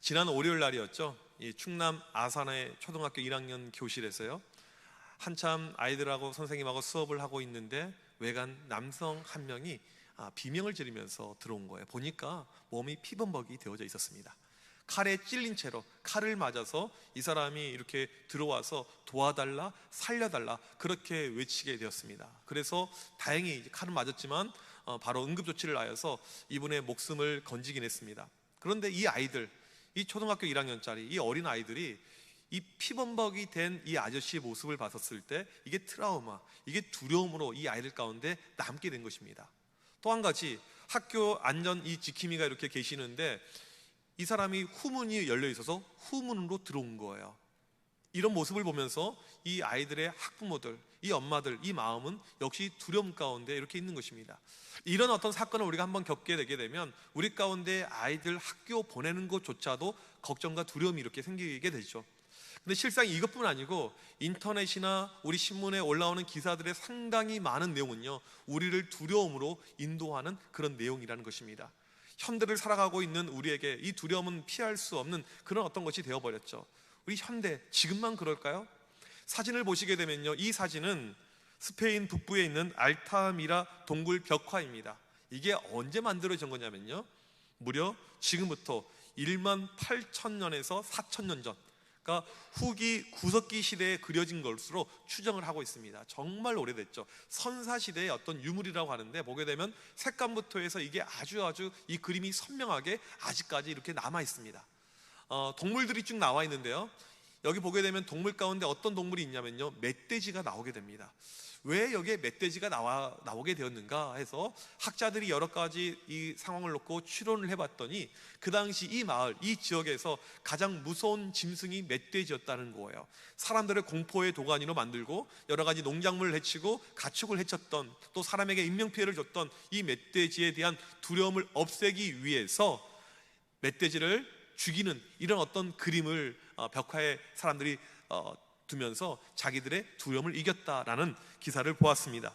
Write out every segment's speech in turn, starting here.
지난 월요일 날이었죠. 이 충남 아산의 초등학교 1학년 교실에서요, 한참 아이들하고 선생님하고 수업을 하고 있는데 외간 남성 한 명이 비명을 지르면서 들어온 거예요. 보니까 몸이 피범벅이 되어져 있었습니다. 칼에 찔린 채로, 칼을 맞아서 이 사람이 이렇게 들어와서 도와달라, 살려달라 그렇게 외치게 되었습니다. 그래서 다행히 칼은 맞았지만 바로 응급조치를 하여서 이분의 목숨을 건지긴 했습니다. 그런데 이 아이들, 이 초등학교 1학년짜리 이 어린 아이들이 이 피범벅이 된 이 아저씨의 모습을 봤었을 때 이게 트라우마, 이게 두려움으로 이 아이들 가운데 남게 된 것입니다. 또 한 가지, 학교 안전 이 지킴이가 이렇게 계시는데 이 사람이 후문이 열려 있어서 후문으로 들어온 거예요. 이런 모습을 보면서 이 아이들의 학부모들, 이 엄마들, 이 마음은 역시 두려움 가운데 이렇게 있는 것입니다. 이런 어떤 사건을 우리가 한번 겪게 되게 되면 우리 가운데 아이들 학교 보내는 것조차도 걱정과 두려움이 이렇게 생기게 되죠. 근데 실상 이것뿐 아니고 인터넷이나 우리 신문에 올라오는 기사들의 상당히 많은 내용은요, 우리를 두려움으로 인도하는 그런 내용이라는 것입니다. 현대를 살아가고 있는 우리에게 이 두려움은 피할 수 없는 그런 어떤 것이 되어버렸죠. 우리 현대, 지금만 그럴까요? 사진을 보시게 되면요, 이 사진은 스페인 북부에 있는 알타미라 동굴 벽화입니다. 이게 언제 만들어진 거냐면요, 무려 지금부터 1만 8천 년에서 4천 년 전, 그러니까 후기 구석기 시대에 그려진 것으로 추정을 하고 있습니다. 정말 오래됐죠. 선사시대의 어떤 유물이라고 하는데, 보게 되면 색감부터 해서 이게 아주 이 그림이 선명하게 아직까지 이렇게 남아 있습니다. 동물들이 쭉 나와 있는데요, 여기 보게 되면 동물 가운데 어떤 동물이 있냐면요, 멧돼지가 나오게 됩니다. 왜 여기에 멧돼지가 나오게 되었는가 해서 학자들이 여러 가지 이 상황을 놓고 추론을 해봤더니 그 당시 이 마을, 이 지역에서 가장 무서운 짐승이 멧돼지였다는 거예요. 사람들을 공포의 도가니로 만들고 여러 가지 농작물을 해치고 가축을 해쳤던, 또 사람에게 인명피해를 줬던 이 멧돼지에 대한 두려움을 없애기 위해서 멧돼지를 죽이는 이런 어떤 그림을 벽화에 사람들이 두면서 자기들의 두려움을 이겼다라는 기사를 보았습니다.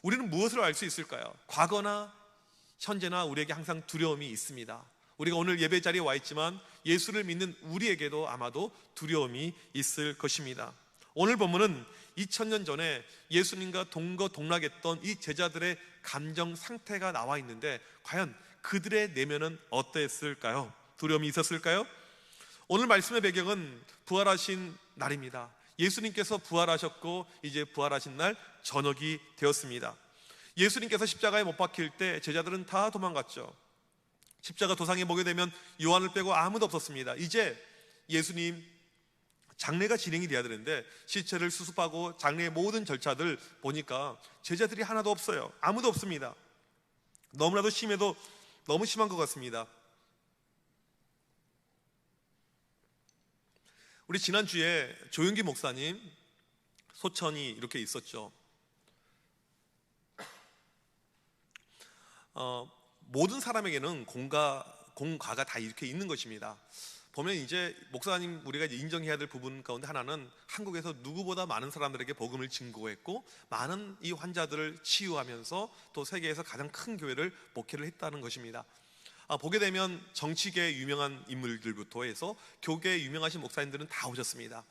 우리는 무엇을 알 수 있을까요? 과거나 현재나 우리에게 항상 두려움이 있습니다. 우리가 오늘 예배 자리에 와 있지만 예수를 믿는 우리에게도 아마도 두려움이 있을 것입니다. 오늘 본문은 2000년 전에 예수님과 동거동락했던 이 제자들의 감정 상태가 나와 있는데, 과연 그들의 내면은 어땠을까요? 두려움이 있었을까요? 오늘 말씀의 배경은 부활하신 날입니다. 예수님께서 부활하셨고 이제 부활하신 날 저녁이 되었습니다. 예수님께서 십자가에 못 박힐 때 제자들은 다 도망갔죠. 십자가 도상에 보게 되면 요한을 빼고 아무도 없었습니다. 이제 예수님 장례가 진행이 돼야 되는데 시체를 수습하고 장례의 모든 절차들 보니까 제자들이 하나도 없어요. 아무도 없습니다. 너무나도 심해도 너무 심한 것 같습니다. 우리 지난주에 조윤기 목사님 소천이 이렇게 있었죠. 모든 사람에게는 공과가 다 이렇게 있는 것입니다. 보면 이제 목사님 우리가 이제 인정해야 될 부분 가운데 하나는 한국에서 누구보다 많은 사람들에게 복음을 증거했고 많은 이 환자들을 치유하면서 또 세계에서 가장 큰 교회를 목회를 했다는 것입니다. 보게 되면 정치계 유명한 인물들부터 해서 교계에 유명하신 목사님들은 다 오셨습니다.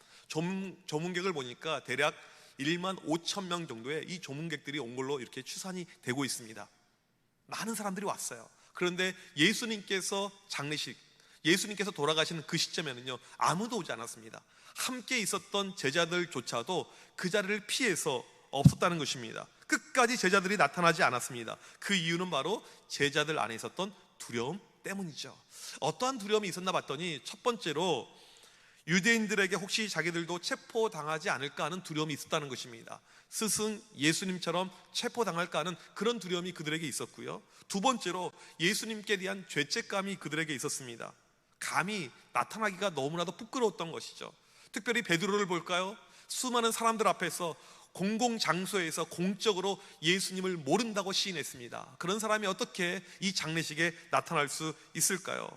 조문객을 보니까 대략 1만 5천 명 정도의 이 조문객들이 온 걸로 이렇게 추산이 되고 있습니다. 많은 사람들이 왔어요. 그런데 예수님께서 장례식, 예수님께서 돌아가시는 그 시점에는요, 아무도 오지 않았습니다. 함께 있었던 제자들조차도 그 자리를 피해서 없었다는 것입니다. 끝까지 제자들이 나타나지 않았습니다. 그 이유는 바로 제자들 안에 있었던 두려움 때문이죠. 어떠한 두려움이 있었나 봤더니 첫 번째로 유대인들에게 혹시 자기들도 체포당하지 않을까 하는 두려움이 있었다는 것입니다. 스승 예수님처럼 체포당할까 하는 그런 두려움이 그들에게 있었고요. 두 번째로 예수님께 대한 죄책감이 그들에게 있었습니다. 감히 나타나기가 너무나도 부끄러웠던 것이죠. 특별히 베드로를 볼까요? 수많은 사람들 앞에서 공공장소에서 공적으로 예수님을 모른다고 시인했습니다. 그런 사람이 어떻게 이 장례식에 나타날 수 있을까요?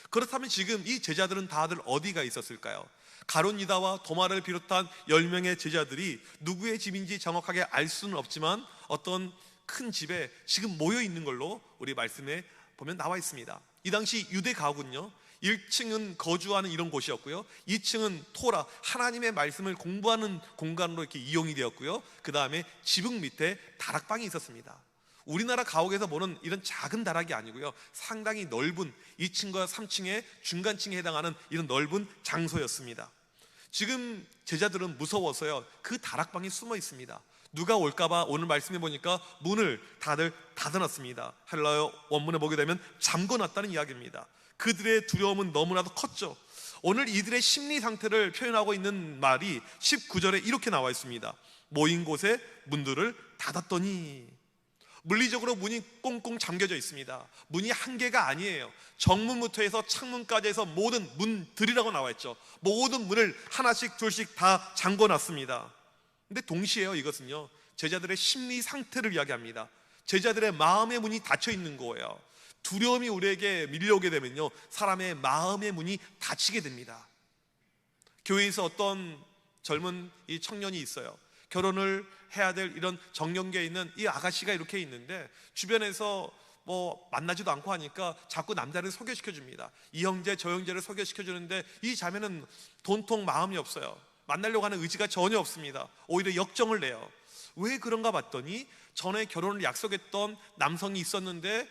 그렇다면 지금 이 제자들은 다들 어디가 있었을까요? 가룟 유다와 도마를 비롯한 10명의 제자들이 누구의 집인지 정확하게 알 수는 없지만 어떤 큰 집에 지금 모여 있는 걸로 우리 말씀에 보면 나와 있습니다. 이 당시 유대 가옥은요, 1층은 거주하는 이런 곳이었고요, 2층은 토라, 하나님의 말씀을 공부하는 공간으로 이렇게 이용이 되었고요, 그 다음에 지붕 밑에 다락방이 있었습니다. 우리나라 가옥에서 보는 이런 작은 다락이 아니고요, 상당히 넓은 2층과 3층의 중간층에 해당하는 이런 넓은 장소였습니다. 지금 제자들은 무서워서요, 그 다락방에 숨어 있습니다. 누가 올까봐 오늘 말씀해 보니까 문을 다들 닫아놨습니다. 헬라어 원문에 보게 되면 잠궈놨다는 이야기입니다. 그들의 두려움은 너무나도 컸죠. 오늘 이들의 심리 상태를 표현하고 있는 말이 19절에 이렇게 나와 있습니다. 모인 곳에 문들을 닫았더니. 물리적으로 문이 꽁꽁 잠겨져 있습니다. 문이 한 개가 아니에요. 정문부터 해서 창문까지 해서 모든 문들이라고 나와 있죠. 모든 문을 하나씩 둘씩 다 잠궈놨습니다. 근데 동시에요, 이것은요, 제자들의 심리 상태를 이야기합니다. 제자들의 마음의 문이 닫혀 있는 거예요. 두려움이 우리에게 밀려오게 되면요, 사람의 마음의 문이 닫히게 됩니다. 교회에서 어떤 젊은 이 청년이 있어요. 결혼을 해야 될 이런 정년기에 있는 이 아가씨가 이렇게 있는데, 주변에서 뭐 만나지도 않고 하니까 자꾸 남자를 소개시켜 줍니다. 이 형제 저 형제를 소개시켜 주는데 이 자매는 돈통 마음이 없어요. 만나려고 하는 의지가 전혀 없습니다. 오히려 역정을 내요. 왜 그런가 봤더니 전에 결혼을 약속했던 남성이 있었는데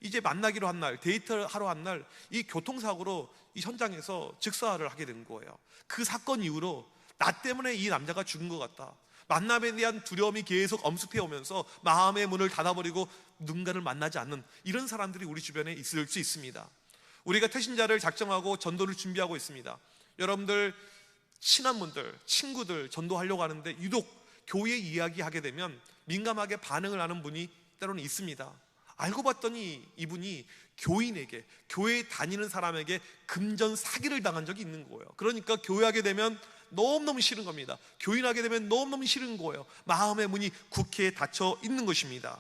이제 만나기로 한 날, 데이트를 하러 한 날 이 교통사고로 이 현장에서 즉사를 하게 된 거예요. 그 사건 이후로 나 때문에 이 남자가 죽은 것 같다, 만남에 대한 두려움이 계속 엄습해 오면서 마음의 문을 닫아버리고 누군가를 만나지 않는 이런 사람들이 우리 주변에 있을 수 있습니다. 우리가 태신자를 작정하고 전도를 준비하고 있습니다. 여러분들 친한 분들, 친구들 전도하려고 하는데 유독 교회 이야기하게 되면 민감하게 반응을 하는 분이 때로는 있습니다. 알고 봤더니 이분이 교인에게, 교회에 다니는 사람에게 금전 사기를 당한 적이 있는 거예요. 그러니까 교회하게 되면 너무너무 싫은 겁니다. 교인하게 되면 너무너무 싫은 거예요. 마음의 문이 굳게 닫혀 있는 것입니다.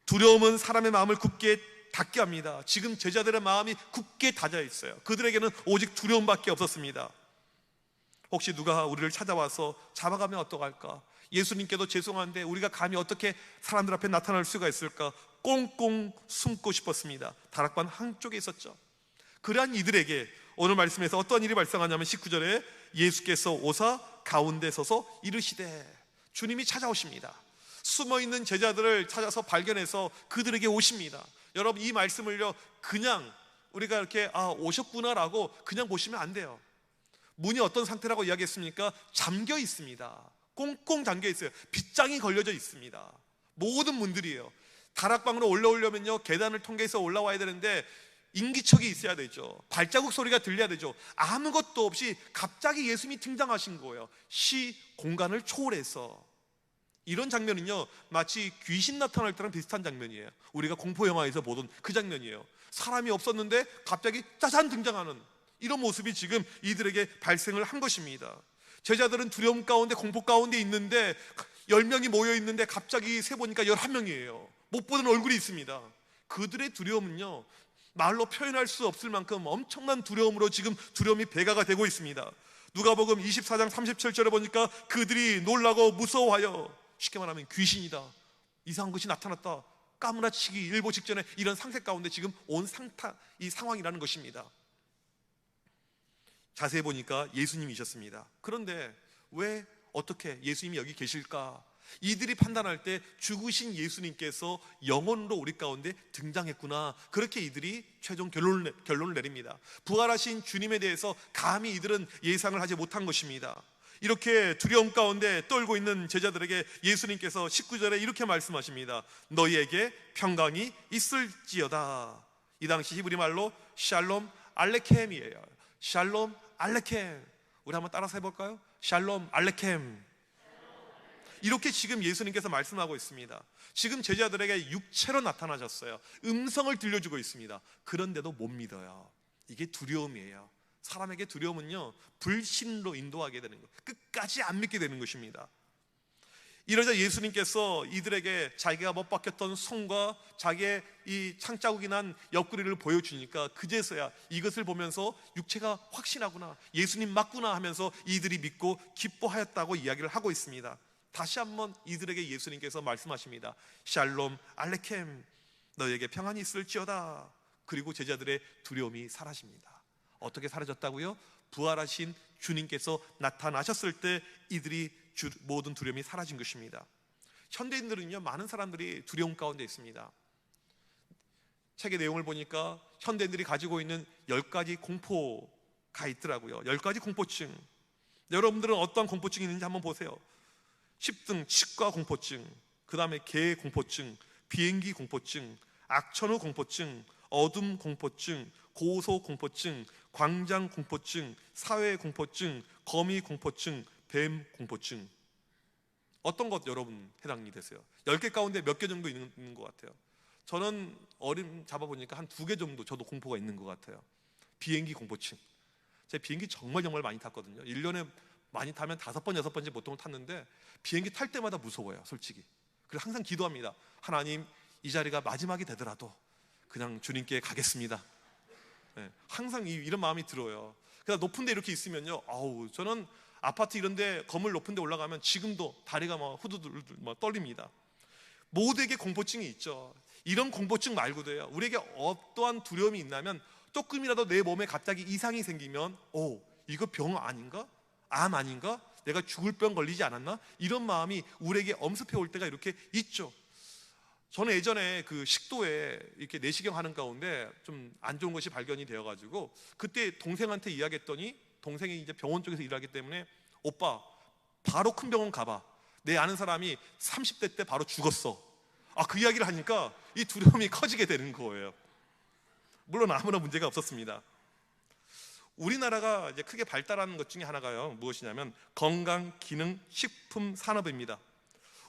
두려움은 사람의 마음을 굳게 닫게 합니다. 지금 제자들의 마음이 굳게 닫혀 있어요. 그들에게는 오직 두려움밖에 없었습니다. 혹시 누가 우리를 찾아와서 잡아가면 어떡할까? 예수님께도 죄송한데 우리가 감히 어떻게 사람들 앞에 나타날 수가 있을까? 꽁꽁 숨고 싶었습니다. 다락방 한쪽에 있었죠. 그러한 이들에게 오늘 말씀에서 어떤 일이 발생하냐면 19절에 예수께서 오사 가운데 서서 이르시되, 주님이 찾아오십니다. 숨어있는 제자들을 찾아서 발견해서 그들에게 오십니다. 여러분, 이 말씀을요, 그냥 우리가 이렇게 오셨구나라고 그냥 보시면 안 돼요. 문이 어떤 상태라고 이야기했습니까? 잠겨 있습니다. 꽁꽁 잠겨 있어요. 빗장이 걸려져 있습니다. 모든 문들이에요. 다락방으로 올라오려면요, 계단을 통해서 올라와야 되는데 인기척이 있어야 되죠. 발자국 소리가 들려야 되죠. 아무것도 없이 갑자기 예수님이 등장하신 거예요. 공간을 초월해서. 이런 장면은요, 마치 귀신 나타날 때랑 비슷한 장면이에요. 우리가 공포 영화에서 보던 그 장면이에요. 사람이 없었는데 갑자기 짜잔 등장하는 이런 모습이 지금 이들에게 발생을 한 것입니다. 제자들은 두려움 가운데, 공포 가운데 있는데 10명이 모여 있는데 갑자기 세보니까 11명이에요. 못 보던 얼굴이 있습니다. 그들의 두려움은요, 말로 표현할 수 없을 만큼 엄청난 두려움으로 지금 두려움이 배가가 되고 있습니다. 누가복음 24장 37절에 보니까 그들이 놀라고 무서워하여, 쉽게 말하면 귀신이다, 이상한 것이 나타났다, 까무라치기 일보 직전에 이런 상태 가운데 지금 온 이 상황이라는 것입니다. 자세히 보니까 예수님이셨습니다. 그런데 왜 어떻게 예수님이 여기 계실까? 이들이 판단할 때 죽으신 예수님께서 영혼으로 우리 가운데 등장했구나, 그렇게 이들이 최종 결론을 내립니다. 부활하신 주님에 대해서 감히 이들은 예상을 하지 못한 것입니다. 이렇게 두려움 가운데 떨고 있는 제자들에게 예수님께서 19절에 이렇게 말씀하십니다. 너희에게 평강이 있을지어다. 이 당시 히브리 말로 샬롬 알레켐이에요. 샬롬 알레켐. 우리 한번 따라서 해볼까요? 샬롬 알레켐. 이렇게 지금 예수님께서 말씀하고 있습니다. 지금 제자들에게 육체로 나타나셨어요. 음성을 들려주고 있습니다. 그런데도 못 믿어요. 이게 두려움이에요. 사람에게 두려움은요, 불신로 인도하게 되는 것, 끝까지 안 믿게 되는 것입니다. 이러자 예수님께서 이들에게 자기가 못 박혔던 손과 자기의 이 창자국이 난 옆구리를 보여주니까 그제서야 이것을 보면서 육체가 확신하구나, 예수님 맞구나 하면서 이들이 믿고 기뻐하였다고 이야기를 하고 있습니다. 다시 한번 이들에게 예수님께서 말씀하십니다. 샬롬 알레켐. 너에게 평안이 있을지어다. 그리고 제자들의 두려움이 사라집니다. 어떻게 사라졌다고요? 부활하신 주님께서 나타나셨을 때 이들이 모든 두려움이 사라진 것입니다. 현대인들은요, 많은 사람들이 두려움 가운데 있습니다. 책의 내용을 보니까 현대인들이 가지고 있는 10가지 공포가 있더라고요. 10가지 공포증. 여러분들은 어떠한 공포증이 있는지 한번 보세요. 10등 치과 공포증, 그 다음에 개 공포증, 비행기 공포증, 악천후 공포증, 어둠 공포증, 고소 공포증, 광장 공포증, 사회 공포증, 거미 공포증, 뱀 공포증. 어떤 것 여러분 해당이 되세요? 10개 가운데 몇 개 정도 있는 것 같아요? 저는 어림 잡아보니까 한 2개 정도 저도 공포가 있는 것 같아요. 비행기 공포증. 제가 비행기 정말 많이 탔거든요. 1년에 많이 타면 5번, 6번째 보통 탔는데 비행기 탈 때마다 무서워요, 솔직히. 그래서 항상 기도합니다. 하나님, 이 자리가 마지막이 되더라도 그냥 주님께 가겠습니다. 네, 항상 이런 마음이 들어요. 그래서 높은 데 이렇게 있으면요, 저는 아파트 이런 데, 건물 높은 데 올라가면 지금도 다리가 막 후두들 떨립니다. 모두에게 공포증이 있죠. 이런 공포증 말고도요, 우리에게 어떠한 두려움이 있냐면 조금이라도 내 몸에 갑자기 이상이 생기면 이거 병 아닌가? 암 아닌가? 내가 죽을 병 걸리지 않았나? 이런 마음이 우리에게 엄습해 올 때가 이렇게 있죠. 저는 예전에 그 식도에 이렇게 내시경 하는 가운데 좀 안 좋은 것이 발견이 되어가지고 그때 동생한테 이야기했더니, 동생이 이제 병원 쪽에서 일하기 때문에 오빠 바로 큰 병원 가봐. 내 아는 사람이 30대 때 바로 죽었어. 그 이야기를 하니까 이 두려움이 커지게 되는 거예요. 물론 아무런 문제가 없었습니다. 우리나라가 이제 크게 발달하는 것 중에 하나가요, 무엇이냐면 건강기능식품 산업입니다.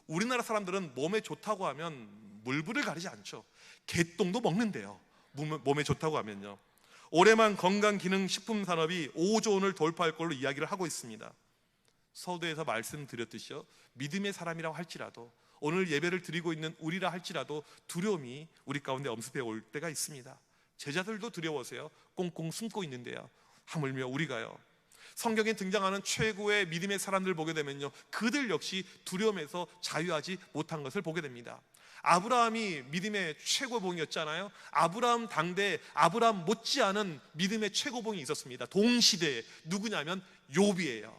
우리나라 사람들은 몸에 좋다고 하면 물불을 가리지 않죠. 개똥도 먹는데요, 몸에 좋다고 하면요. 올해만 건강기능식품 산업이 5조 원을 돌파할 걸로 이야기를 하고 있습니다. 서두에서 말씀드렸듯이요, 믿음의 사람이라고 할지라도, 오늘 예배를 드리고 있는 우리라 할지라도 두려움이 우리 가운데 엄습해 올 때가 있습니다. 제자들도 두려워서요, 꽁꽁 숨고 있는데요, 하물며 우리가요, 성경에 등장하는 최고의 믿음의 사람들 보게 되면요, 그들 역시 두려움에서 자유하지 못한 것을 보게 됩니다. 아브라함이 믿음의 최고봉이었잖아요. 아브라함 당대에 아브라함 못지않은 믿음의 최고봉이 있었습니다. 동시대에. 누구냐면 욥이에요.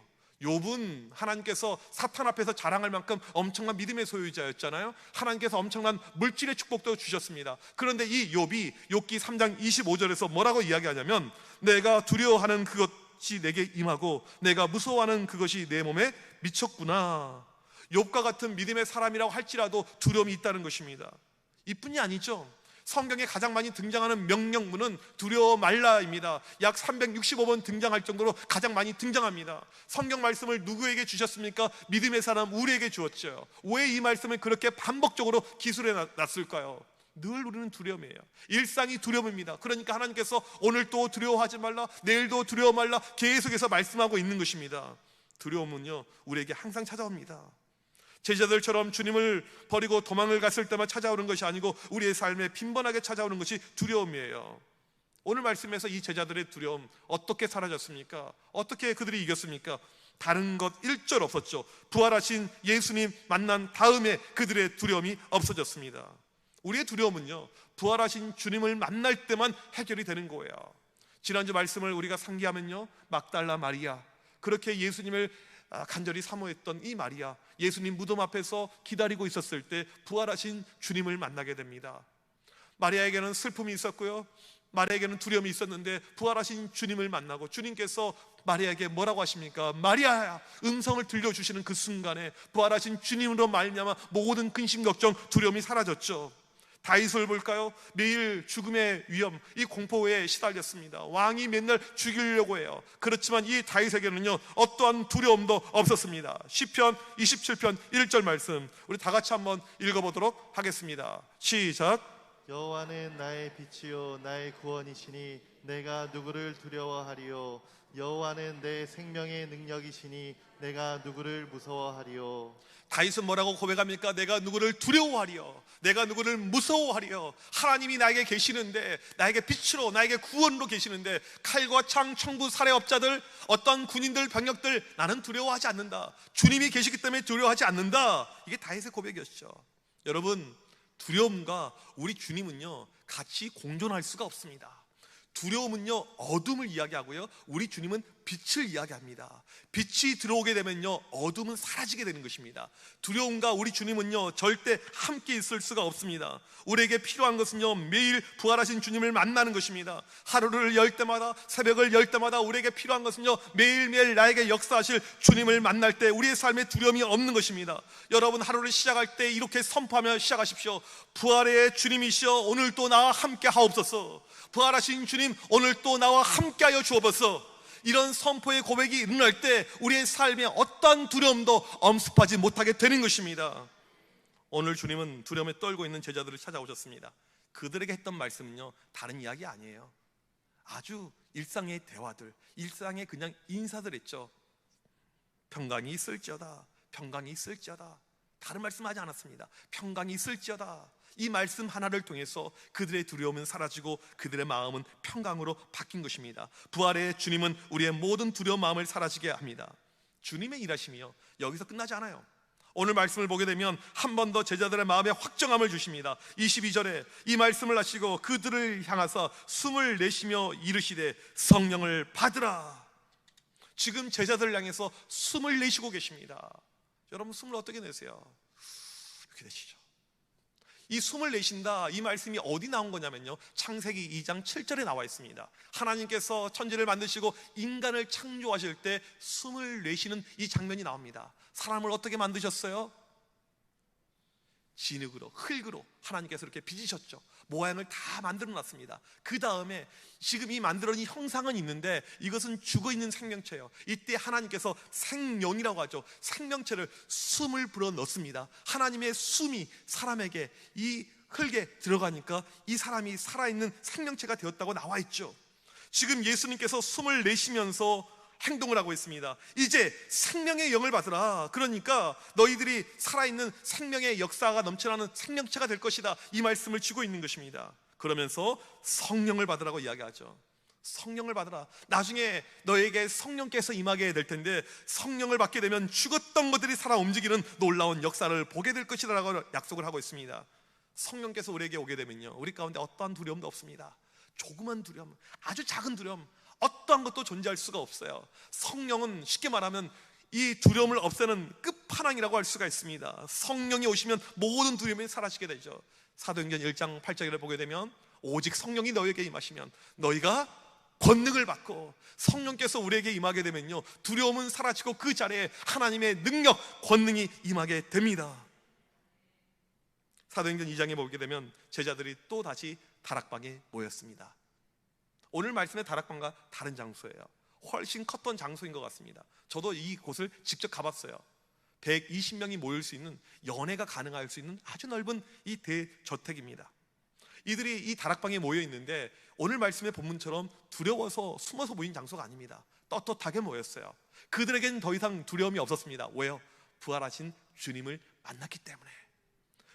욥은 하나님께서 사탄 앞에서 자랑할 만큼 엄청난 믿음의 소유자였잖아요. 하나님께서 엄청난 물질의 축복도 주셨습니다. 그런데 이 욥이 욥기 3장 25절에서 뭐라고 이야기하냐면, 내가 두려워하는 그것이 내게 임하고 내가 무서워하는 그것이 내 몸에 미쳤구나. 욥과 같은 믿음의 사람이라고 할지라도 두려움이 있다는 것입니다. 이뿐이 아니죠. 성경에 가장 많이 등장하는 명령문은 두려워 말라입니다. 약 365번 등장할 정도로 가장 많이 등장합니다. 성경 말씀을 누구에게 주셨습니까? 믿음의 사람 우리에게 주었죠. 왜 이 말씀을 그렇게 반복적으로 기술해 놨을까요? 늘 우리는 두려움이에요. 일상이 두려움입니다. 그러니까 하나님께서 오늘도 두려워하지 말라, 내일도 두려워 말라 계속해서 말씀하고 있는 것입니다. 두려움은요, 우리에게 항상 찾아옵니다. 제자들처럼 주님을 버리고 도망을 갔을 때만 찾아오는 것이 아니고 우리의 삶에 빈번하게 찾아오는 것이 두려움이에요. 오늘 말씀에서 이 제자들의 두려움 어떻게 사라졌습니까? 어떻게 그들이 이겼습니까? 다른 것 1절 없었죠. 부활하신 예수님 만난 다음에 그들의 두려움이 없어졌습니다. 우리의 두려움은요, 부활하신 주님을 만날 때만 해결이 되는 거예요. 지난주 말씀을 우리가 상기하면요, 막달라 마리아, 그렇게 예수님을 간절히 사모했던 이 마리아, 예수님 무덤 앞에서 기다리고 있었을 때 부활하신 주님을 만나게 됩니다. 마리아에게는 슬픔이 있었고요, 마리아에게는 두려움이 있었는데 부활하신 주님을 만나고 주님께서 마리아에게 뭐라고 하십니까? 마리아야, 음성을 들려주시는 그 순간에 부활하신 주님으로 말미암아 모든 근심 걱정 두려움이 사라졌죠. 다윗을 볼까요? 매일 죽음의 위험, 이 공포에 시달렸습니다. 왕이 맨날 죽이려고 해요. 그렇지만 이 다윗에게는요, 어떠한 두려움도 없었습니다. 시편 27편 1절 말씀 우리 다 같이 한번 읽어보도록 하겠습니다. 시작. 여호와는 나의 빛이요 나의 구원이시니 내가 누구를 두려워하리요. 여호와는 내 생명의 능력이시니 내가 누구를 무서워하리요. 다윗은 뭐라고 고백합니까? 내가 누구를 두려워하리요, 내가 누구를 무서워하리요. 하나님이 나에게 계시는데, 나에게 빛으로 나에게 구원으로 계시는데, 칼과 창, 청부, 살해업자들, 어떤 군인들, 병력들, 나는 두려워하지 않는다. 주님이 계시기 때문에 두려워하지 않는다. 이게 다윗의 고백이었죠. 여러분, 두려움과 우리 주님은요 같이 공존할 수가 없습니다. 두려움은요 어둠을 이야기하고요, 우리 주님은 빛을 이야기합니다. 빛이 들어오게 되면요 어둠은 사라지게 되는 것입니다. 두려움과 우리 주님은요 절대 함께 있을 수가 없습니다. 우리에게 필요한 것은요 매일 부활하신 주님을 만나는 것입니다. 하루를 열 때마다, 새벽을 열 때마다 우리에게 필요한 것은요 매일매일 나에게 역사하실 주님을 만날 때 우리의 삶에 두려움이 없는 것입니다. 여러분, 하루를 시작할 때 이렇게 선포하며 시작하십시오. 부활의 주님이시여, 오늘 또 나와 함께 하옵소서. 부활하신 주님, 오늘 또 나와 함께하여 주옵소서. 이런 선포의 고백이 일어날 때 우리의 삶에 어떠한 두려움도 엄습하지 못하게 되는 것입니다. 오늘 주님은 두려움에 떨고 있는 제자들을 찾아오셨습니다. 그들에게 했던 말씀은요 다른 이야기 아니에요. 아주 일상의 대화들, 일상의 그냥 인사들 했죠. 평강이 있을지어다, 평강이 있을지어다. 다른 말씀하지 않았습니다. 평강이 있을지어다. 이 말씀 하나를 통해서 그들의 두려움은 사라지고 그들의 마음은 평강으로 바뀐 것입니다. 부활의 주님은 우리의 모든 두려운 마음을 사라지게 합니다. 주님의 일하심이요 여기서 끝나지 않아요. 오늘 말씀을 보게 되면 한 번 더 제자들의 마음에 확정함을 주십니다. 22절에 이 말씀을 하시고 그들을 향하사 숨을 내쉬며 이르시되 성령을 받으라. 지금 제자들을 향해서 숨을 내쉬고 계십니다. 여러분, 숨을 어떻게 내세요? 이렇게 내쉬죠. 이 숨을 내쉰다, 이 말씀이 어디 나온 거냐면요 창세기 2장 7절에 나와 있습니다. 하나님께서 천지를 만드시고 인간을 창조하실 때 숨을 내쉬는 이 장면이 나옵니다. 사람을 어떻게 만드셨어요? 진흙으로, 흙으로 하나님께서 이렇게 빚으셨죠. 모양을 다 만들어 놨습니다. 그 다음에 지금 이 만들어진 형상은 있는데 이것은 죽어있는 생명체예요. 이때 하나님께서 생령이라고 하죠. 생명체를, 숨을 불어 넣습니다. 하나님의 숨이 사람에게 이 흙에 들어가니까 이 사람이 살아있는 생명체가 되었다고 나와 있죠. 지금 예수님께서 숨을 내쉬면서 행동을 하고 있습니다. 이제 생명의 영을 받으라. 그러니까 너희들이 살아있는 생명의 역사가 넘쳐나는 생명체가 될 것이다, 이 말씀을 주고 있는 것입니다. 그러면서 성령을 받으라고 이야기하죠. 성령을 받으라. 나중에 너에게 성령께서 임하게 될 텐데 성령을 받게 되면 죽었던 것들이 살아 움직이는 놀라운 역사를 보게 될 것이다 라고 약속을 하고 있습니다. 성령께서 우리에게 오게 되면요 우리 가운데 어떠한 두려움도 없습니다. 조그만 두려움, 아주 작은 두려움, 어떠한 것도 존재할 수가 없어요. 성령은 쉽게 말하면 이 두려움을 없애는 끝판왕이라고 할 수가 있습니다. 성령이 오시면 모든 두려움이 사라지게 되죠. 사도행전 1장 8절을 보게 되면 오직 성령이 너에게 임하시면 너희가 권능을 받고, 성령께서 우리에게 임하게 되면요 두려움은 사라지고 그 자리에 하나님의 능력, 권능이 임하게 됩니다. 사도행전 2장에 보게 되면 제자들이 또 다시 다락방에 모였습니다. 오늘 말씀의 다락방과 다른 장소예요. 훨씬 컸던 장소인 것 같습니다. 저도 이곳을 직접 가봤어요. 120명이 모일 수 있는, 연회가 가능할 수 있는 아주 넓은 이 대저택입니다. 이들이 이 다락방에 모여 있는데 오늘 말씀의 본문처럼 두려워서 숨어서 모인 장소가 아닙니다. 떳떳하게 모였어요. 그들에게는 더 이상 두려움이 없었습니다. 왜요? 부활하신 주님을 만났기 때문에.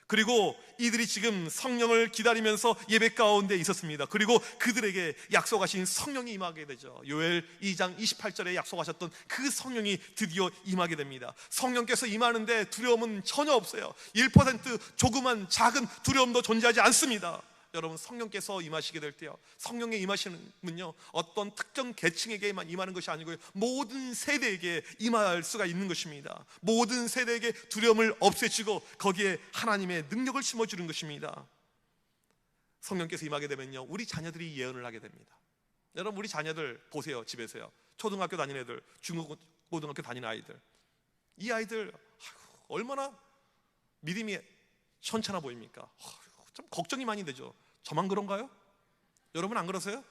그리고 이들이 지금 성령을 기다리면서 예배 가운데 있었습니다. 그리고 그들에게 약속하신 성령이 임하게 되죠. 요엘 2장 28절에 약속하셨던 그 성령이 드디어 임하게 됩니다. 성령께서 임하는데 두려움은 전혀 없어요. 1% 조그만 작은 두려움도 존재하지 않습니다. 여러분, 성령께서 임하시게 될 때요 성령의 임하시는군요 어떤 특정 계층에게만 임하는 것이 아니고요 모든 세대에게 임할 수가 있는 것입니다. 모든 세대에게 두려움을 없애주고 거기에 하나님의 능력을 심어주는 것입니다. 성령께서 임하게 되면요 우리 자녀들이 예언을 하게 됩니다. 여러분, 우리 자녀들 보세요. 집에서요 초등학교 다니는 애들, 중고등학교 다니는 아이들, 이 아이들 얼마나 믿음이 현찮아 보입니까? 참 걱정이 많이 되죠. 저만 그런가요? 여러분 안 그러세요?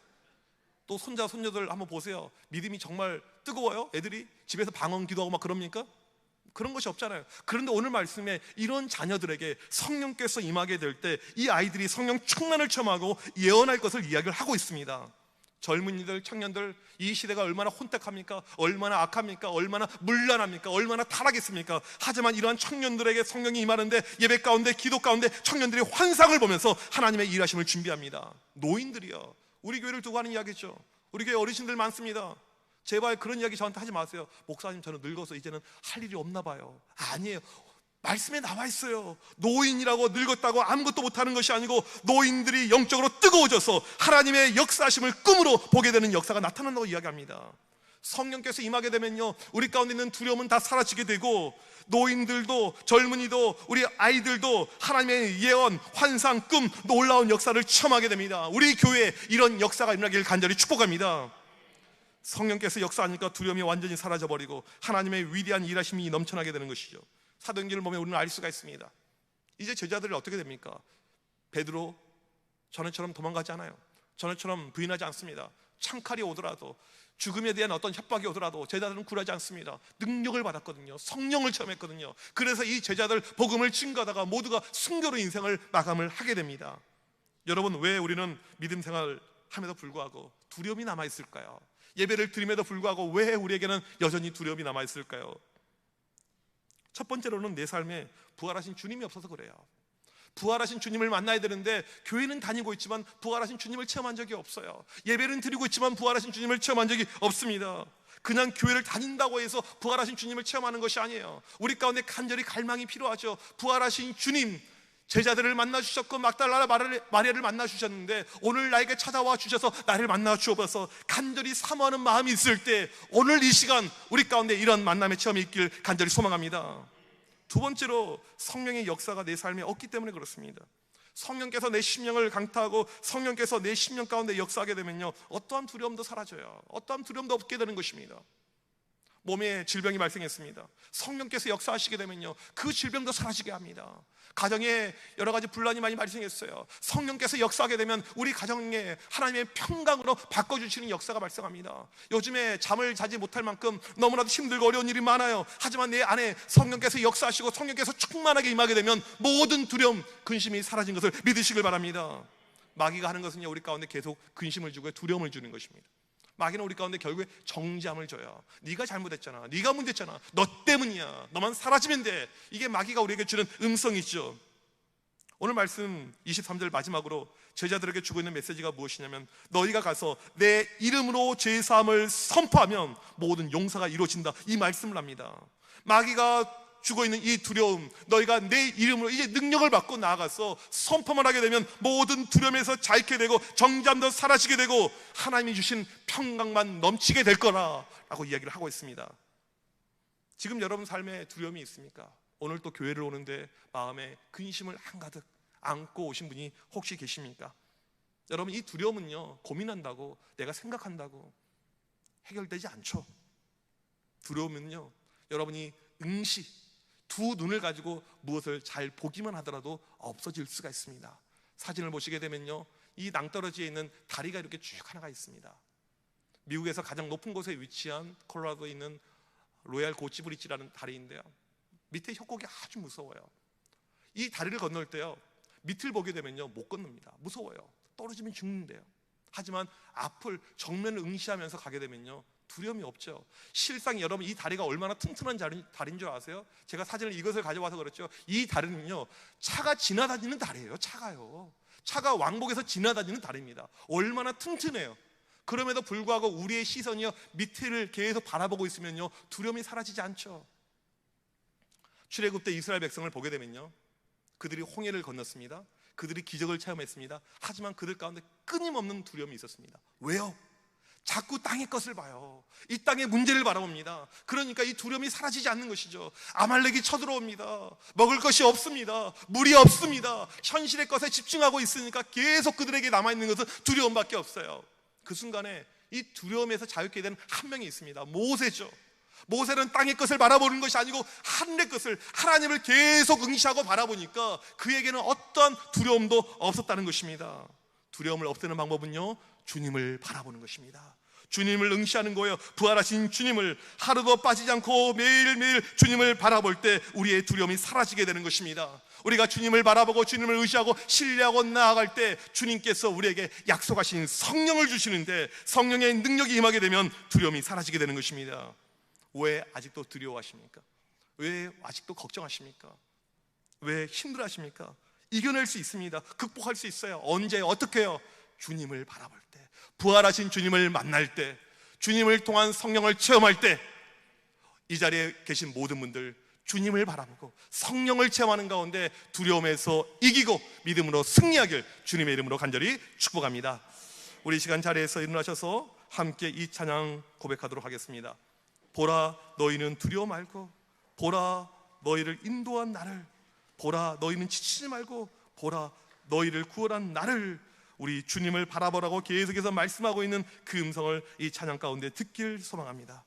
또 손자 손녀들 한번 보세요. 믿음이 정말 뜨거워요? 애들이 집에서 방언 기도하고 막 그럽니까? 그런 것이 없잖아요. 그런데 오늘 말씀에 이런 자녀들에게 성령께서 임하게 될 때 이 아이들이 성령 충만을 체험하고 예언할 것을 이야기를 하고 있습니다. 젊은이들, 청년들, 이 시대가 얼마나 혼탁합니까? 얼마나 악합니까? 얼마나 문란합니까? 얼마나 타락했습니까? 하지만 이러한 청년들에게 성령이 임하는데 예배 가운데, 기도 가운데 청년들이 환상을 보면서 하나님의 일하심을 준비합니다. 노인들이요, 우리 교회를 두고 하는 이야기죠. 우리 교회 어르신들 많습니다. 제발 그런 이야기 저한테 하지 마세요. 목사님, 저는 늙어서 이제는 할 일이 없나 봐요. 아니에요. 말씀에 나와 있어요. 노인이라고 늙었다고 아무것도 못하는 것이 아니고 노인들이 영적으로 뜨거워져서 하나님의 역사하심을 꿈으로 보게 되는 역사가 나타난다고 이야기합니다. 성령께서 임하게 되면요, 우리 가운데 있는 두려움은 다 사라지게 되고 노인들도 젊은이도 우리 아이들도 하나님의 예언, 환상, 꿈, 놀라운 역사를 체험하게 됩니다. 우리 교회에 이런 역사가 일어나기를 간절히 축복합니다. 성령께서 역사하니까 두려움이 완전히 사라져버리고 하나님의 위대한 일하심이 넘쳐나게 되는 것이죠. 사도행전을 보면 우리는 알 수가 있습니다. 이제 제자들이 어떻게 됩니까? 베드로 전에처럼 도망가지 않아요. 전에처럼 부인하지 않습니다. 창칼이 오더라도, 죽음에 대한 어떤 협박이 오더라도 제자들은 굴하지 않습니다. 능력을 받았거든요. 성령을 체험했거든요. 그래서 이 제자들 복음을 증거하다가 모두가 순교로 인생을 마감을 하게 됩니다. 여러분, 왜 우리는 믿음 생활을 함에도 불구하고 두려움이 남아있을까요? 예배를 드림에도 불구하고 왜 우리에게는 여전히 두려움이 남아있을까요? 첫 번째로는 내 삶에 부활하신 주님이 없어서 그래요. 부활하신 주님을 만나야 되는데 교회는 다니고 있지만 부활하신 주님을 체험한 적이 없어요. 예배는 드리고 있지만 부활하신 주님을 체험한 적이 없습니다. 그냥 교회를 다닌다고 해서 부활하신 주님을 체험하는 것이 아니에요. 우리 가운데 간절히 갈망이 필요하죠. 부활하신 주님, 제자들을 만나 주셨고 막달라 마리아를 만나 주셨는데 오늘 나에게 찾아와 주셔서 나를 만나 주어서 간절히 사모하는 마음이 있을 때 오늘 이 시간 우리 가운데 이런 만남의 체험이 있길 간절히 소망합니다. 두 번째로, 성령의 역사가 내 삶에 없기 때문에 그렇습니다. 성령께서 내 심령을 강타하고 성령께서 내 심령 가운데 역사하게 되면요, 어떠한 두려움도 사라져요. 어떠한 두려움도 없게 되는 것입니다. 몸에 질병이 발생했습니다. 성령께서 역사하시게 되면요, 그 질병도 사라지게 합니다. 가정에 여러 가지 분란이 많이 발생했어요. 성령께서 역사하게 되면 우리 가정에 하나님의 평강으로 바꿔주시는 역사가 발생합니다. 요즘에 잠을 자지 못할 만큼 너무나도 힘들고 어려운 일이 많아요. 하지만 내 안에 성령께서 역사하시고 성령께서 충만하게 임하게 되면 모든 두려움, 근심이 사라진 것을 믿으시길 바랍니다. 마귀가 하는 것은요, 우리 가운데 계속 근심을 주고 두려움을 주는 것입니다. 마귀는 우리 가운데 결국에 정죄함을 줘요. 네가 잘못했잖아, 네가 문제잖아, 너 때문이야, 너만 사라지면 돼. 이게 마귀가 우리에게 주는 음성이죠. 오늘 말씀 23절 마지막으로 제자들에게 주고 있는 메시지가 무엇이냐면, 너희가 가서 내 이름으로 죄사함을 선포하면 모든 용서가 이루어진다, 이 말씀을 합니다. 마귀가 주고 있는 이 두려움, 너희가 내 이름으로 이제 능력을 받고 나아가서 선포만 하게 되면 모든 두려움에서 자유케 되고 정잠도 사라지게 되고 하나님이 주신 평강만 넘치게 될 거라라고 이야기를 하고 있습니다. 지금 여러분 삶에 두려움이 있습니까? 오늘 또 교회를 오는데 마음에 근심을 한가득 안고 오신 분이 혹시 계십니까? 여러분, 이 두려움은요, 고민한다고, 내가 생각한다고 해결되지 않죠. 두려움은요, 여러분이 응시, 두 눈을 가지고 무엇을 잘 보기만 하더라도 없어질 수가 있습니다. 사진을 보시게 되면요, 이 낭떠러지에 있는 다리가 이렇게 쭉 하나가 있습니다. 미국에서 가장 높은 곳에 위치한 콜로라도에 있는 로얄 고치 브릿지라는 다리인데요, 밑에 협곡이 아주 무서워요. 이 다리를 건널 때요, 밑을 보게 되면요, 못 건넙니다. 무서워요. 떨어지면 죽는데요. 하지만 앞을 정면을 응시하면서 가게 되면요, 두려움이 없죠. 실상 여러분, 이 다리가 얼마나 튼튼한 다리인 줄 아세요? 제가 사진을 이것을 가져와서 그렇죠. 이 다리는요, 차가 지나다니는 다리예요. 차가 왕복에서 지나다니는 다리입니다. 얼마나 튼튼해요. 그럼에도 불구하고 우리의 시선이요, 밑을 계속 바라보고 있으면요, 두려움이 사라지지 않죠. 출애굽 때 이스라엘 백성을 보게 되면요, 그들이 홍해를 건넜습니다. 그들이 기적을 체험했습니다. 하지만 그들 가운데 끊임없는 두려움이 있었습니다. 왜요? 자꾸 땅의 것을 봐요. 이 땅의 문제를 바라봅니다. 그러니까 이 두려움이 사라지지 않는 것이죠. 아말렉이 쳐들어옵니다. 먹을 것이 없습니다. 물이 없습니다. 현실의 것에 집중하고 있으니까 계속 그들에게 남아있는 것은 두려움밖에 없어요. 그 순간에 이 두려움에서 자유케 된 한 명이 있습니다. 모세죠. 모세는 땅의 것을 바라보는 것이 아니고 하늘의 것을, 하나님을 계속 응시하고 바라보니까 그에게는 어떠한 두려움도 없었다는 것입니다. 두려움을 없애는 방법은요, 주님을 바라보는 것입니다. 주님을 응시하는 거예요. 부활하신 주님을 하루도 빠지지 않고 매일매일 주님을 바라볼 때 우리의 두려움이 사라지게 되는 것입니다. 우리가 주님을 바라보고 주님을 의지하고 신뢰하고 나아갈 때 주님께서 우리에게 약속하신 성령을 주시는데, 성령의 능력이 임하게 되면 두려움이 사라지게 되는 것입니다. 왜 아직도 두려워하십니까? 왜 아직도 걱정하십니까? 왜 힘들어하십니까? 이겨낼 수 있습니다. 극복할 수 있어요. 언제, 어떻게 해요? 주님을 바라볼 때, 부활하신 주님을 만날 때, 주님을 통한 성령을 체험할 때, 이 자리에 계신 모든 분들 주님을 바라보고 성령을 체험하는 가운데 두려움에서 이기고 믿음으로 승리하길 주님의 이름으로 간절히 축복합니다. 우리 이 시간 자리에서 일어나셔서 함께 이 찬양 고백하도록 하겠습니다. 보라 너희는 두려워 말고, 보라 너희를 인도한 나를, 보라 너희는 지치지 말고, 보라 너희를 구원한 나를. 우리 주님을 바라보라고 계속해서 말씀하고 있는 그 음성을 이 찬양 가운데 듣길 소망합니다.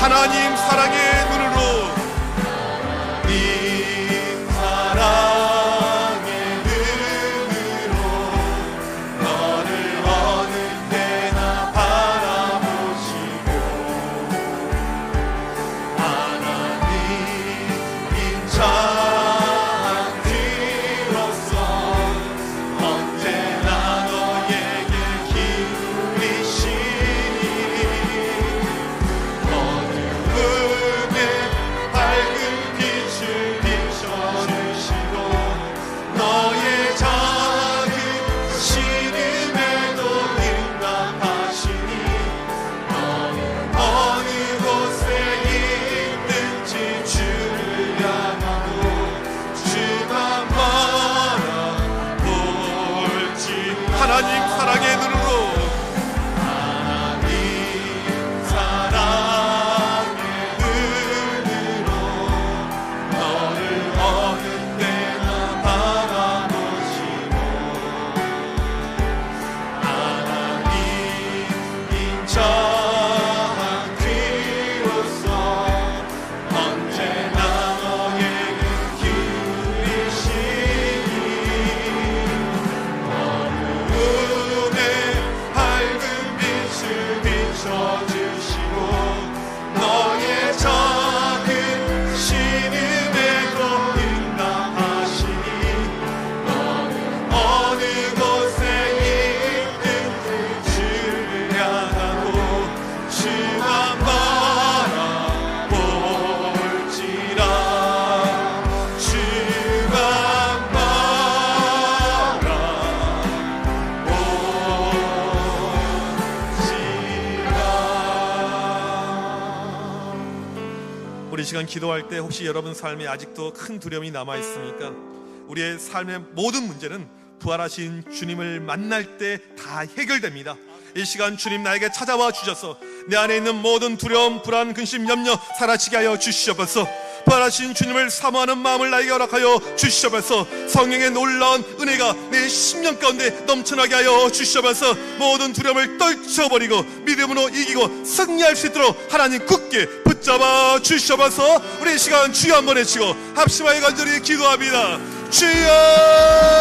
하나님 사랑의 눈으로, 네 사랑의 눈으로 너를 어느 때나 바라보시고, 하나님 인자한 뒤로서 언제나 너에게 기울이시니 어느 우리 시간 기도할 때 혹시 여러분 삶에 아직도 큰 두려움이 남아 있습니까? 우리의 삶의 모든 문제는 부활하신 주님을 만날 때 다 해결됩니다. 이 시간 주님 나에게 찾아와 주셔서 내 안에 있는 모든 두려움, 불안, 근심, 염려 사라지게 하여 주시옵소서. 부활하신 주님을 사모하는 마음을 나에게 허락하여 주시옵소서. 성령의 놀라운 은혜가 내 심령 가운데 넘쳐나게 하여 주시옵소서. 모든 두려움을 떨쳐버리고 믿음으로 이기고 승리할 수 있도록 하나님 굳게 붙잡아 주시옵소서. 우리 이 시간 주여 한번 외치고 합심하여 간절히 기도합니다. 주여!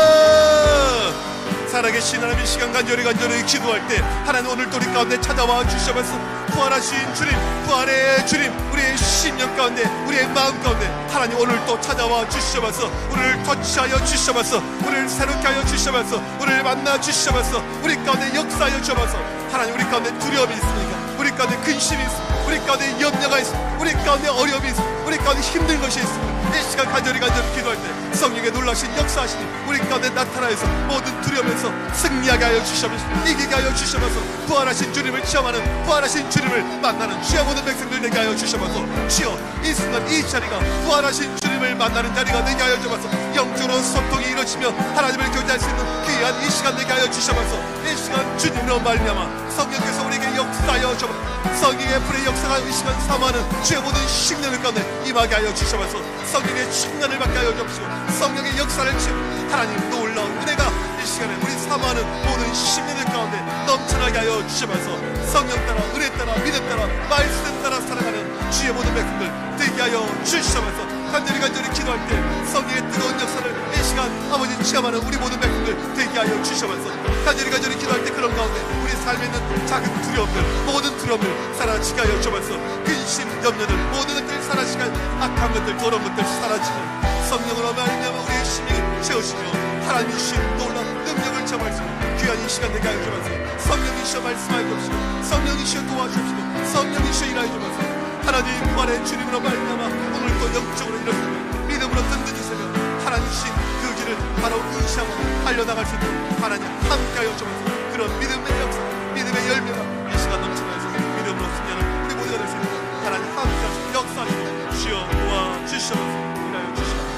살아계신 하나님, 이 시간 간절히 기도할 때 하나님 오늘도 우리 가운데 찾아와 주시옵소서. 부활하신 주님, 부활의 주님, 우리의 심령 가운데, 우리의 마음 가운데 하나님 오늘도 찾아와 주시옵소서. 우리를 터치하여 주시옵소서. 우리를 새롭게 하여 주시옵소서. 우리를 만나 주시옵소서. 우리 가운데 역사하여 주시옵소서. 하나님, 우리 가운데 두려움이 있습니까? 우리 가운데 근심이 있습니다. 우리 가운데 염려가 있습니다. 우리 가운데 어려움이 있습니다. 우리 가운데 힘든 것이 있습니다. 이 시간 간절히 기도할 때 성령의 놀라신 역사하시니 우리 가운데 나타나서 모든 두려움에서 승리하게 하여 주시옵소서. 이기게 하여 주시옵소서. 부활하신 주님을 체험하는, 부활하신 주님을 만나는 주의 모든 백성들 되게 하여 주시옵소서. 주여, 이 순간 이 자리가 부활하신 주님을 만나는 자리가 되게 하여 주옵소서. 영적으로 소통이 이루어지며 하나님을 교제할 수 있는 귀한 이 시간 되게 하여 주시옵소서. 이 시간 주님으로 말미암아 성령께서 우리에게 역사하여 주옵소서. 성령의 불의 역사가 이 시간 사모하는 주의 모든 식년을 가운데 임하게 하여 주시옵소서. 성령의 충만을 받게 하여 주옵시고 성령의 역사를 치고 하나님 놀라운 은혜가 이 시간에 우리 사모하는 모든 식년을 가운데 넘쳐나게 하여 주시옵소서. 성령 따라, 은혜 따라, 믿음 따라, 말씀 따라 살아가는 주의 모든 백성들 되게 하여 주시옵소서. 간절히 기도할 때 성령의 뜨거운 역사를 이 시간 아버지 체험하는 우리 모든 백성들 되게 하여 주시옵소서. 간절히 기도할 때 그런 가운데 우리 삶에 있는 작은 두려움들, 모든 두려움을 사라지게 하여 주옵소서. 근심, 염려들 모든 것들 사라지게 하여 악한 것들, 더러운 것들 사라지는 성령으로 말미암아 우리의 심령을 채우시며 하나님이 주신 놀라운 능력을 체험할 수 있는 귀한 이 시간 되게 하여 주옵소서. 성령이시여 말씀하여 주옵시고 성령이시여 도와주옵시고 성령이시여 일하여 주옵소서. 하나님 부활의 주님으로 말미암아 오늘도 영적으로 일어서며 믿음으로 든든히 서며 하나님이신 그 길을 바로 의시하고 달려나갈 수 있도록 하나님 함께하여 주옵소서. 그런 믿음의 역사, 믿음의 열매가 이 시간 넘쳐나서 믿음으로 승리하는 우리 모두가 될 수 있도록 하나님 함께하시고 역사하시고 주여 도와주시옵소서. 일하여 주시옵소서.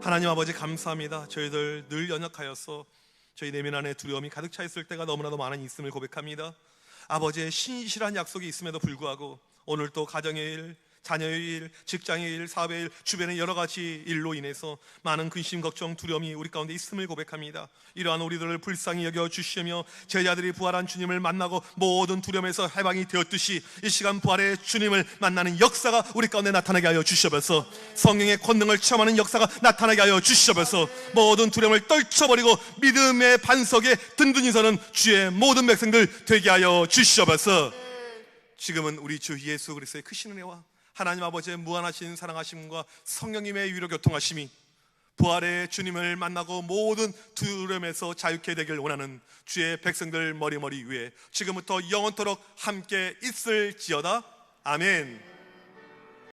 하나님 아버지 감사합니다. 저희들 늘 연약하여서 저희 내면 안에 두려움이 가득 차 있을 때가 너무나도 많은 있음을 고백합니다. 아버지의 신실한 약속이 있음에도 불구하고 오늘 또 가정의 일, 자녀의 일, 직장의 일, 사업의 일, 주변의 여러 가지 일로 인해서 많은 근심, 걱정, 두려움이 우리 가운데 있음을 고백합니다. 이러한 우리들을 불쌍히 여겨 주시며 제자들이 부활한 주님을 만나고 모든 두려움에서 해방이 되었듯이 이 시간 부활의 주님을 만나는 역사가 우리 가운데 나타나게 하여 주시옵소서. 성령의 권능을 체험하는 역사가 나타나게 하여 주시옵소서. 모든 두려움을 떨쳐버리고 믿음의 반석에 든든히 서는 주의 모든 백성들 되게 하여 주시옵소서. 지금은 우리 주 예수 그리스도의 크신 은혜와 하나님 아버지의 무한하신 사랑하심과 성령님의 위로 교통하심이 부활의 주님을 만나고 모든 두려움에서 자유케 되길 원하는 주의 백성들 머리 위에 지금부터 영원토록 함께 있을지어다. 아멘.